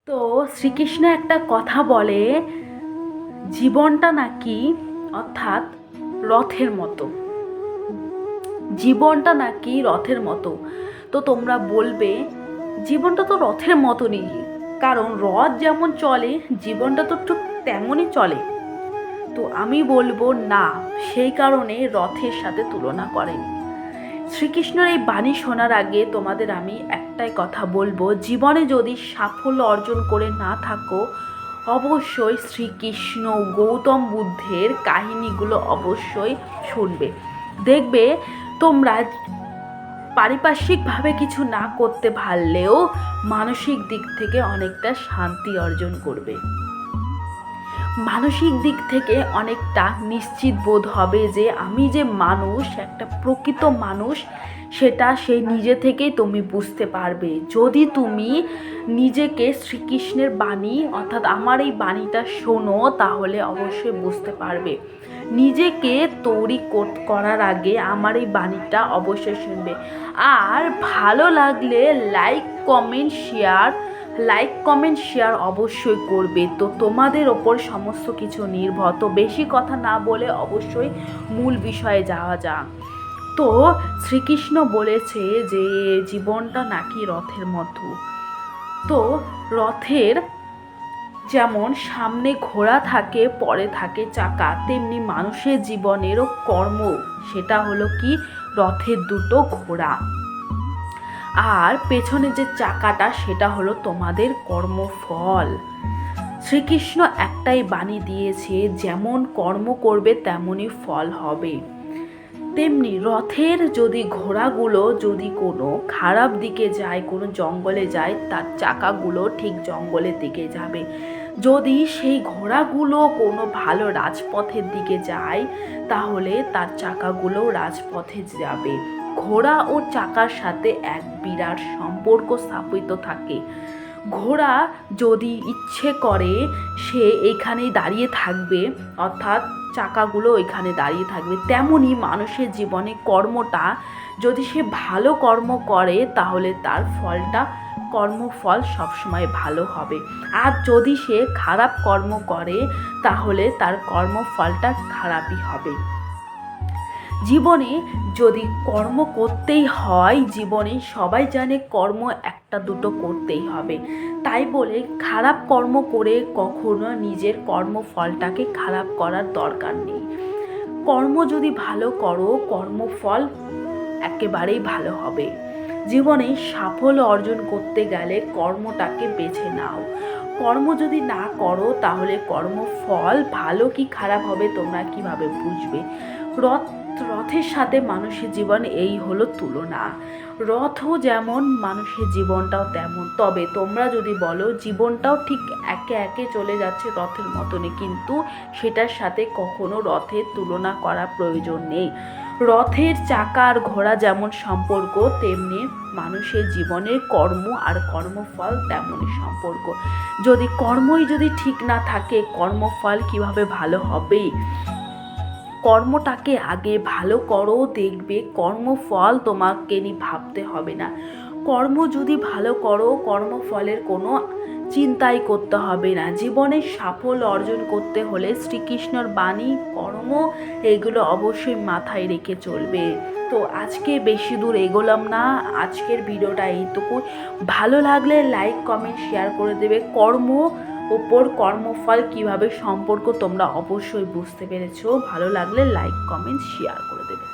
তো শ্রীকৃষ্ণ একটা কথা বলে, জীবনটা নাকি অর্থাৎ রথের মতো। জীবনটা নাকি রথের মতো। তো তোমরা বলবে জীবনটা তো রথের মতনই, কারণ রথ যেমন চলে জীবনটা তো ঠিক তেমনই চলে। তো আমি বলবো না, সেই কারণে রথের সাথে তুলনা করেন। শ্রীকৃষ্ণের এই বাণী শোনার আগে তোমাদের আমি একটাই কথা বলবো, জীবনে যদি সাফল্য অর্জন করে না থাকো, অবশ্যই শ্রীকৃষ্ণ গৌতম বুদ্ধের কাহিনীগুলো অবশ্যই শুনবে। দেখবে তোমরা পারিপার্শ্বিকভাবে কিছু না করতে পারলেও মানসিক দিক থেকে অনেকটা শান্তি অর্জন করবে। মানসিক দিক থেকে অনেকটা নিশ্চিত বোধ হবে যে আমি যে মানুষ, একটা প্রকৃত মানুষ, সেটা সেই নিজে থেকেই তুমি বুঝতে পারবে। যদি তুমি নিজেকে শ্রীকৃষ্ণের বাণী অর্থাৎ আমার এই বাণীটা শোনো, তাহলে অবশ্যই বুঝতে পারবে। নিজেকে তৈরি করার আগে আমার এই বাণীটা অবশ্যই শুনবে। আর ভালো লাগলে লাইক কমেন্ট শেয়ার অবশ্যই করবে। তো তোমাদের ওপর সমস্ত কিছু নির্ভর। তো বেশি কথা না বলে অবশ্যই মূল বিষয়ে যাওয়া যাক। তো শ্রীকৃষ্ণ বলেছে যে জীবনটা নাকি রথের মতো। তো রথের যেমন সামনে ঘোড়া থাকে, পরে থাকে চাকা, তেমনি মানুষের জীবনেরও কর্ম, সেটা হলো কি রথের দুটো ঘোড়া। আর পেছনে যে চাকাটা, সেটা হলো তোমাদের কর্মফল। শ্রীকৃষ্ণ একটাই বাণী দিয়েছে, যেমন কর্ম করবে তেমনই ফল হবে। তেমনি রথের যদি ঘোড়াগুলো যদি কোনো খারাপ দিকে যায়, কোনো জঙ্গলে যায়, তার চাকাগুলো ঠিক জঙ্গলের দিকে যাবে। যদি সেই ঘোড়াগুলো কোনো ভালো রাজপথের দিকে যায়, তাহলে তার চাকাগুলো রাজপথে যাবে। ঘোড়া ও চাকার সাথে এক বিরাট সম্পর্ক স্থাপিত থাকে। ঘোড়া যদি ইচ্ছে করে সে এইখানেই দাঁড়িয়ে থাকবে, অর্থাৎ চাকাগুলো ওইখানে দাঁড়িয়ে থাকবে। তেমনি মানুষের জীবনে কর্মটা যদি সে ভালো কর্ম করে, তাহলে তার কর্মফল সবসময় ভালো হবে। আর যদি সে খারাপ কর্ম করে, তাহলে তার কর্মফলটা খারাপই হবে। জীবনে যদি কর্ম করতেই হয়, জীবনে সবাই জানে কর্ম একটা দুটো করতেই হবে, তাই বলে খারাপ কর্ম করে কখনো নিজের কর্মফলটাকে খারাপ করার দরকার নেই। কর্ম যদি ভালো করো, কর্মফল একেবারেই ভালো হবে। জীবনে সাফল্য অর্জন করতে গেলে কর্মটাকে বেছে নাও। কর্ম যদি না করো, তাহলে কর্মফল ভালো কি খারাপ হবে তোমরা কিভাবে বুঝবে? রথের সাথে মানুষের জীবন এই হলো তুলনা। রথও যেমন, মানুষের জীবনটাও তেমন। তবে তোমরা যদি বলো জীবনটাও ঠিক একে একে চলে যাচ্ছে রথের মতনই, কিন্তু সেটার সাথে কখনো রথের তুলনা করা প্রয়োজন নেই। রথের চাকা আর ঘোড়া যেমন সম্পর্ক, তেমনি মানুষের জীবনের কর্ম আর কর্মফল তেমনই সম্পর্ক। যদি কর্মই যদি ঠিক না থাকে, কর্মফল কিভাবে ভালো হবে? কর্মটাকে আগে ভালো করো, দেখবে কর্মফল তোমাকে নিয়ে ভাবতে হবে না। কর্ম যদি ভালো করো, কর্মফলের কোনো চিন্তাই করতে হবে না। জীবনে সাফল্য অর্জন করতে হলে শ্রীকৃষ্ণর বাণী, কর্ম, এগুলো অবশ্যই মাথায় রেখে চলবে। তো আজকে বেশি দূর এগোলাম না, আজকের ভিডিওটা এইটুকু। ভালো লাগলে লাইক কমেন্ট শেয়ার করে দেবে। কর্মফল কিভাবে সম্পর্ক তোমরা অবশ্যই বুঝতে পেরেছো। ভালো লাগলে লাইক কমেন্ট শেয়ার করে দেবে।